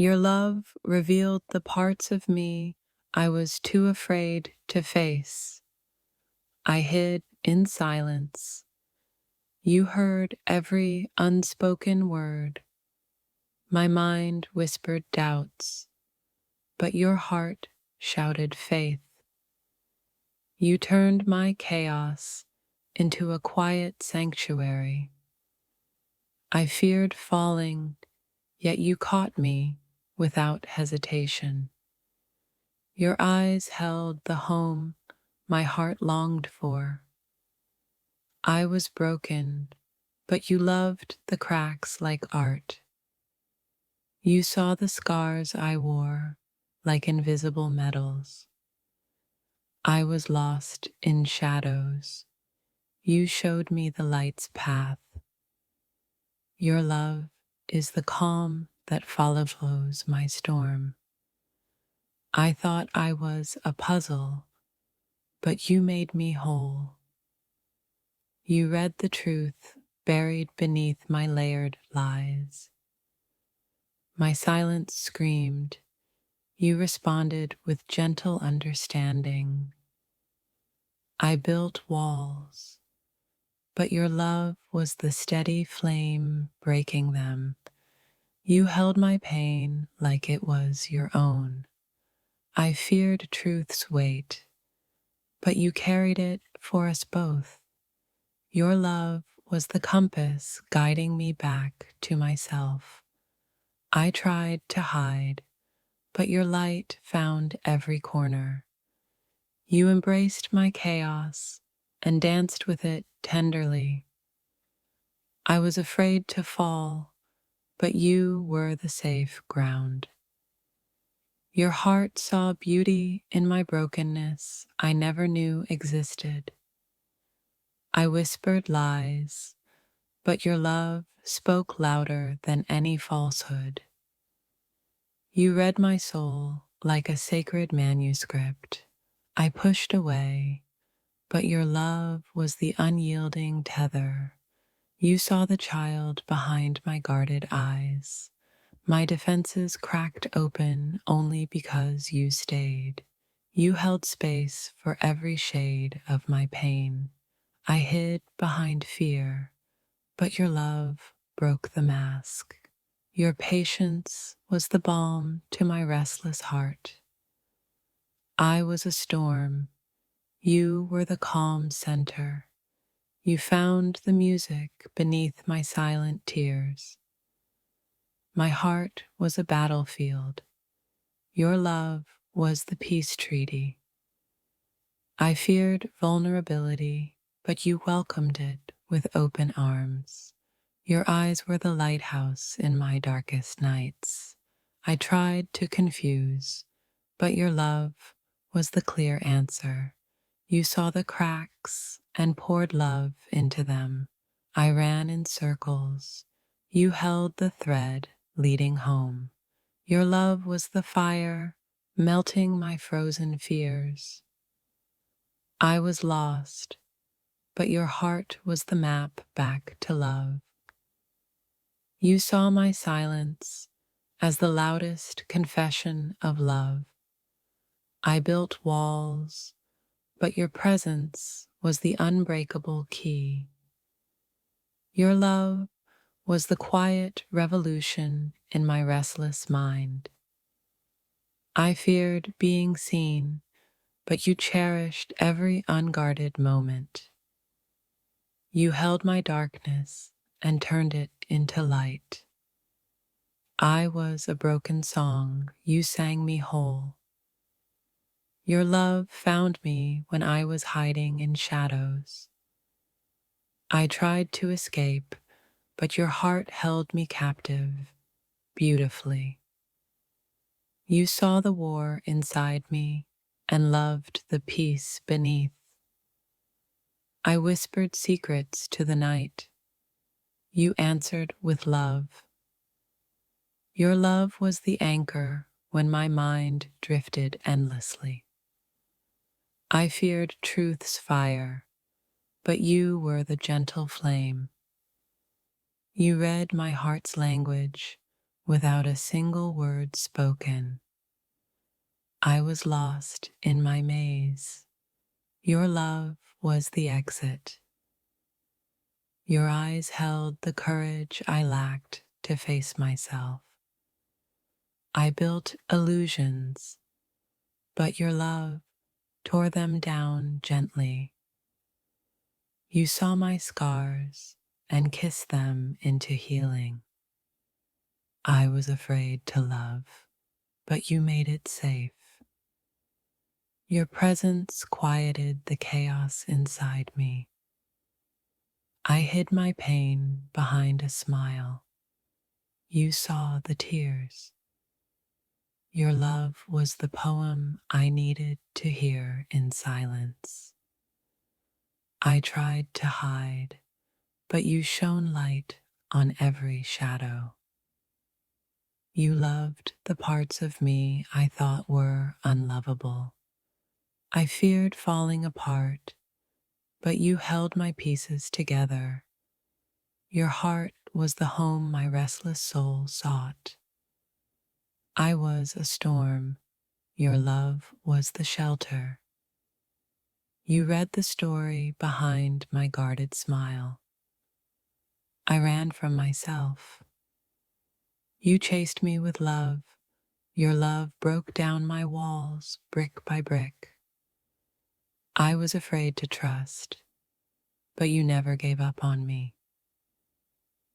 Your love revealed the parts of me I was too afraid to face. I hid in silence. You heard every unspoken word. My mind whispered doubts, but your heart shouted faith. You turned my chaos into a quiet sanctuary. I feared falling, yet you caught me without hesitation. Your eyes held the home my heart longed for. I was broken, but you loved the cracks like art. You saw the scars I wore like invisible medals. I was lost in shadows. You showed me the light's path. Your love is the calm that follows my storm. I thought I was a puzzle, but you made me whole. You read the truth buried beneath my layered lies. My silence screamed. You responded with gentle understanding. I built walls, but your love was the steady flame breaking them. You held my pain like it was your own. I feared truth's weight, but you carried it for us both. Your love was the compass guiding me back to myself. I tried to hide, but your light found every corner. You embraced my chaos and danced with it tenderly. I was afraid to fall, but you were the safe ground. Your heart saw beauty in my brokenness I never knew existed. I whispered lies, but your love spoke louder than any falsehood. You read my soul like a sacred manuscript. I pushed away, but your love was the unyielding tether. You saw the child behind my guarded eyes. My defenses cracked open only because you stayed. You held space for every shade of my pain. I hid behind fear, but your love broke the mask. Your patience was the balm to my restless heart. I was a storm. You were the calm center. You found the music beneath my silent tears. My heart was a battlefield. Your love was the peace treaty. I feared vulnerability, but you welcomed it with open arms. Your eyes were the lighthouse in my darkest nights. I tried to confuse, but your love was the clear answer. You saw the cracks and poured love into them. I ran in circles. You held the thread leading home. Your love was the fire melting my frozen fears. I was lost, but your heart was the map back to love. You saw my silence as the loudest confession of love. I built walls, but your presence was the unbreakable key. Your love was the quiet revolution in my restless mind. I feared being seen, but you cherished every unguarded moment. You held my darkness and turned it into light. I was a broken song, you sang me whole. Your love found me when I was hiding in shadows. I tried to escape, but your heart held me captive beautifully. You saw the war inside me and loved the peace beneath. I whispered secrets to the night. You answered with love. Your love was the anchor when my mind drifted endlessly. I feared truth's fire, but you were the gentle flame. You read my heart's language without a single word spoken. I was lost in my maze. Your love was the exit. Your eyes held the courage I lacked to face myself. I built illusions, but your love tore them down gently. You saw my scars and kissed them into healing. I was afraid to love, but you made it safe. Your presence quieted the chaos inside me. I hid my pain behind a smile. You saw the tears. Your love was the poem I needed to hear in silence. I tried to hide, but you shone light on every shadow. You loved the parts of me I thought were unlovable. I feared falling apart, but you held my pieces together. Your heart was the home my restless soul sought. I was a storm, your love was the shelter. You read the story behind my guarded smile. I ran from myself. You chased me with love. Your love broke down my walls brick by brick. I was afraid to trust, but you never gave up on me.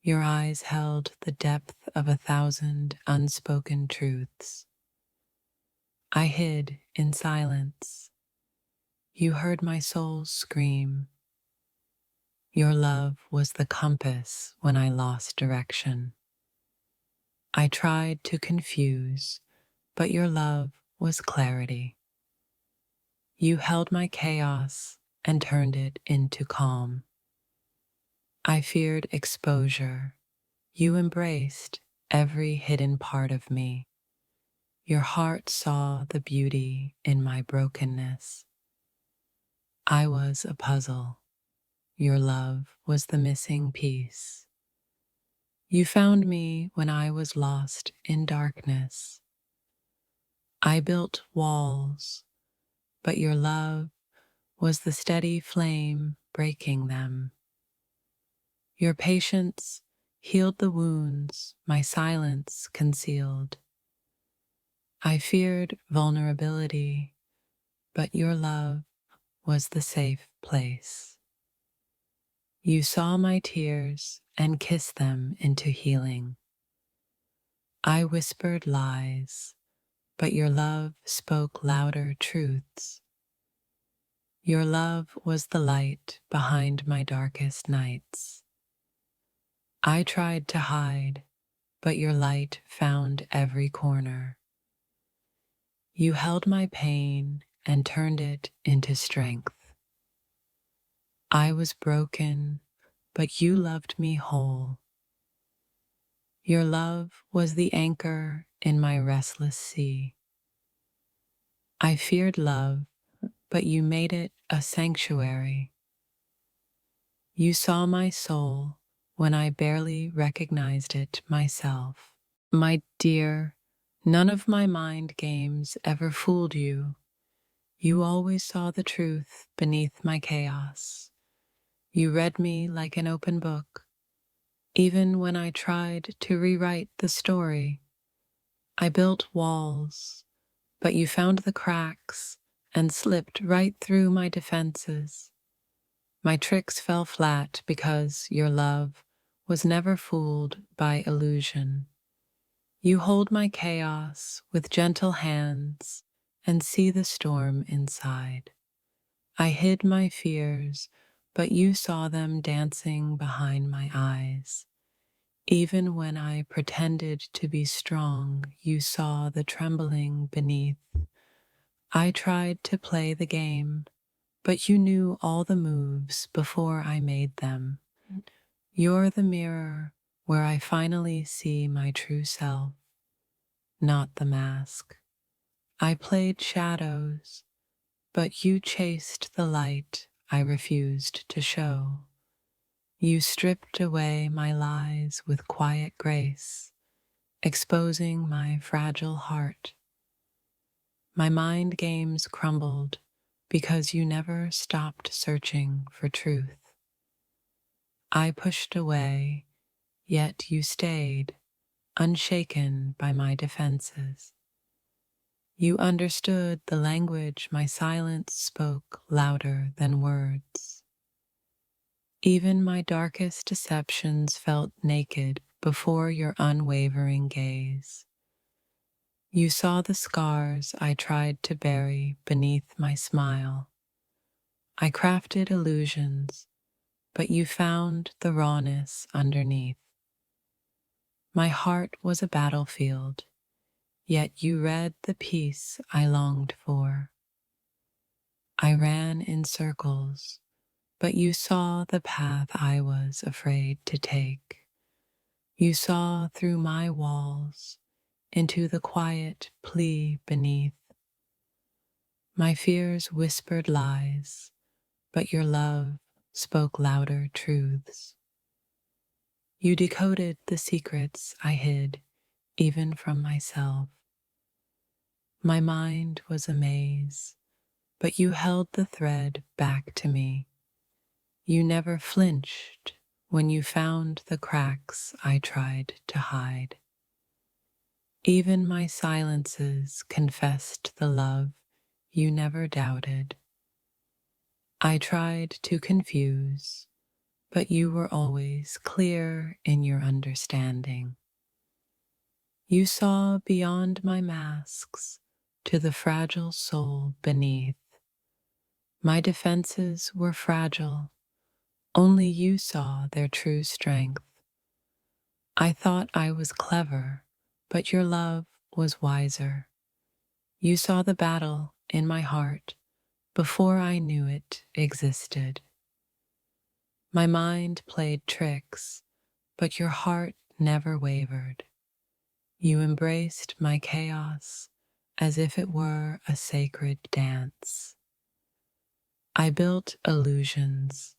Your eyes held the depth of 1,000 unspoken truths. I hid in silence. You heard my soul scream. Your love was the compass when I lost direction. I tried to confuse, but your love was clarity. You held my chaos and turned it into calm. I feared exposure. You embraced every hidden part of me. Your heart saw the beauty in my brokenness. I was a puzzle. Your love was the missing piece. You found me when I was lost in darkness. I built walls, but your love was the steady flame breaking them. Your patience healed the wounds my silence concealed. I feared vulnerability, but your love was the safe place. You saw my tears and kissed them into healing. I whispered lies, but your love spoke louder truths. Your love was the light behind my darkest nights. I tried to hide, but your light found every corner. You held my pain and turned it into strength. I was broken, but you loved me whole. Your love was the anchor in my restless sea. I feared love, but you made it a sanctuary. You saw my soul when I barely recognized it myself. My dear, none of my mind games ever fooled you. You always saw the truth beneath my chaos. You read me like an open book. Even when I tried to rewrite the story, I built walls, but you found the cracks and slipped right through my defenses. My tricks fell flat because your love was never fooled by illusion. You hold my chaos with gentle hands and see the storm inside. I hid my fears, but you saw them dancing behind my eyes. Even when I pretended to be strong, you saw the trembling beneath. I tried to play the game, but you knew all the moves before I made them. You're the mirror where I finally see my true self, not the mask. I played shadows, but you chased the light I refused to show. You stripped away my lies with quiet grace. exposing my fragile heart. My mind games crumbled because you never stopped searching for truth. I pushed away, yet you stayed, unshaken by my defenses. You understood the language my silence spoke louder than words. Even my darkest deceptions felt naked before your unwavering gaze. You saw the scars I tried to bury beneath my smile. I crafted illusions, but you found the rawness underneath. My heart was a battlefield, yet you read the peace I longed for. I ran in circles, but you saw the path I was afraid to take. You saw through my walls into the quiet plea beneath. My fears whispered lies, but your love spoke louder truths. You decoded the secrets I hid, even from myself. My mind was a maze, but you held the thread back to me. You never flinched when you found the cracks I tried to hide. Even my silences confessed the love you never doubted. I tried to confuse, but you were always clear in your understanding. You saw beyond my masks to the fragile soul beneath. My defenses were fragile, only you saw their true strength. I thought I was clever, but your love was wiser. You saw the battle in my heart before I knew it existed. My mind played tricks, but your heart never wavered. You embraced my chaos as if it were a sacred dance. I built illusions,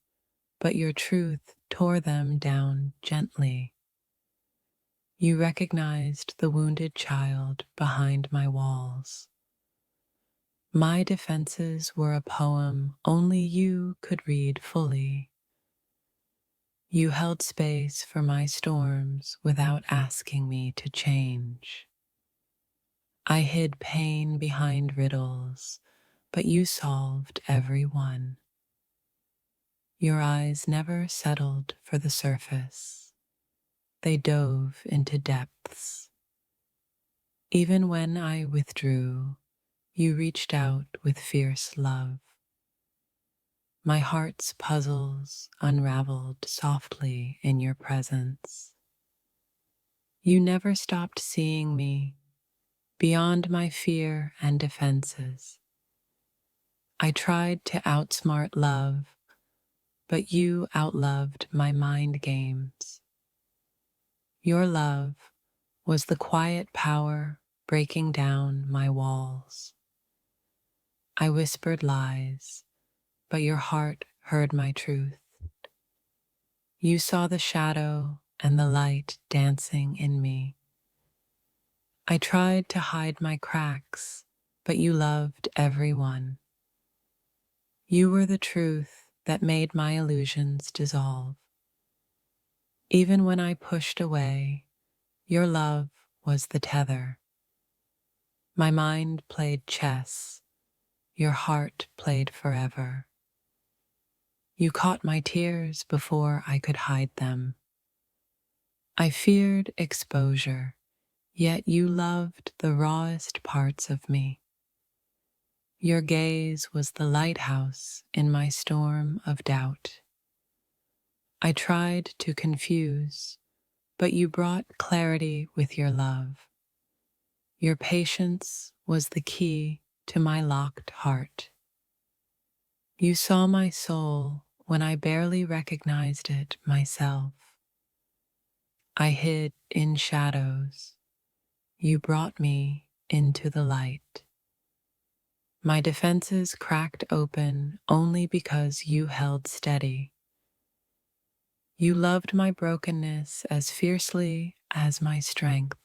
but your truth tore them down gently. You recognized the wounded child behind my walls. My defenses were a poem only you could read fully. You held space for my storms without asking me to change. I hid pain behind riddles, but you solved every one. Your eyes never settled for the surface. They dove into depths. Even when I withdrew, you reached out with fierce love. My heart's puzzles unraveled softly in your presence. You never stopped seeing me beyond my fear and defenses. I tried to outsmart love, but you outloved my mind games. Your love was the quiet power breaking down my walls. I whispered lies, but your heart heard my truth. You saw the shadow and the light dancing in me. I tried to hide my cracks, but you loved everyone. You were the truth that made my illusions dissolve. Even when I pushed away, your love was the tether. My mind played chess, your heart played forever. You caught my tears before I could hide them. I feared exposure, yet you loved the rawest parts of me. Your gaze was the lighthouse in my storm of doubt. I tried to confuse, but you brought clarity with your love. Your patience was the key to my locked heart. You saw my soul when I barely recognized it myself. I hid in shadows. You brought me into the light. My defenses cracked open only because you held steady. You loved my brokenness as fiercely as my strength.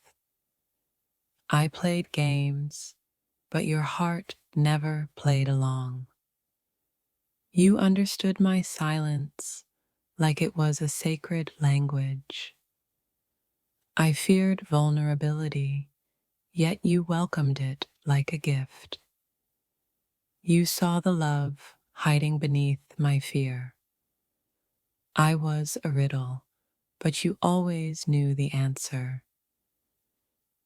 I played games, but your heart never played along. You understood my silence like it was a sacred language. I feared vulnerability, yet you welcomed it like a gift. You saw the love hiding beneath my fear. I was a riddle, but you always knew the answer.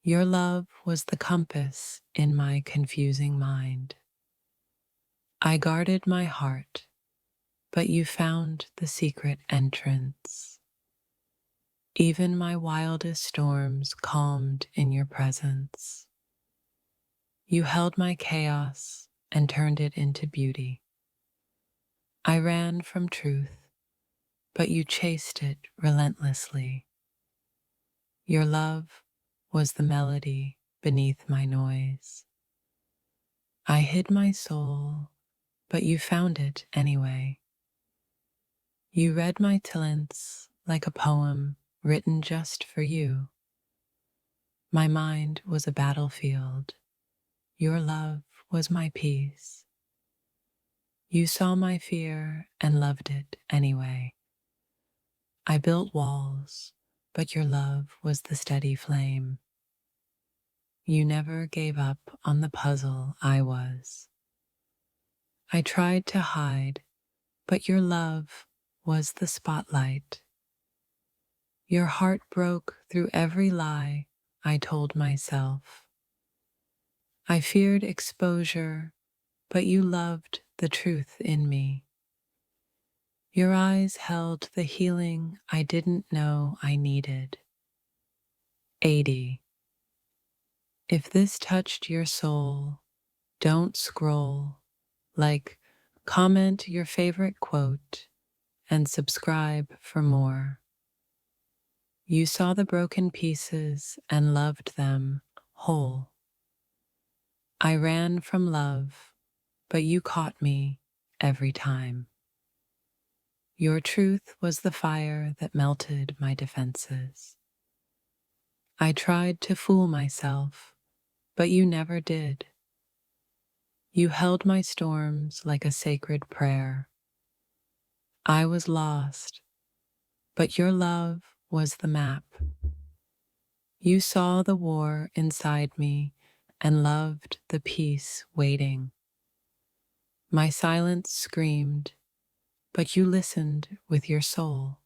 Your love was the compass in my confusing mind. I guarded my heart, but you found the secret entrance. Even my wildest storms calmed in your presence. You held my chaos and turned it into beauty. I ran from truth, but you chased it relentlessly. Your love was the melody beneath my noise. I hid my soul, but you found it anyway. You read my talents like a poem written just for you. My mind was a battlefield. Your love was my peace. You saw my fear and loved it anyway. I built walls, but your love was the steady flame. You never gave up on the puzzle I was. I tried to hide, but your love was the spotlight. Your heart broke through every lie I told myself. I feared exposure, but you loved the truth in me. Your eyes held the healing I didn't know I needed. 80. If this touched your soul, don't scroll. Like, comment your favorite quote and subscribe for more. You saw the broken pieces and loved them whole. I ran from love, but you caught me every time. Your truth was the fire that melted my defenses. I tried to fool myself, but you never did. You held my storms like a sacred prayer. I was lost, but your love was the map. You saw the war inside me and loved the peace waiting. My silence screamed, but you listened with your soul.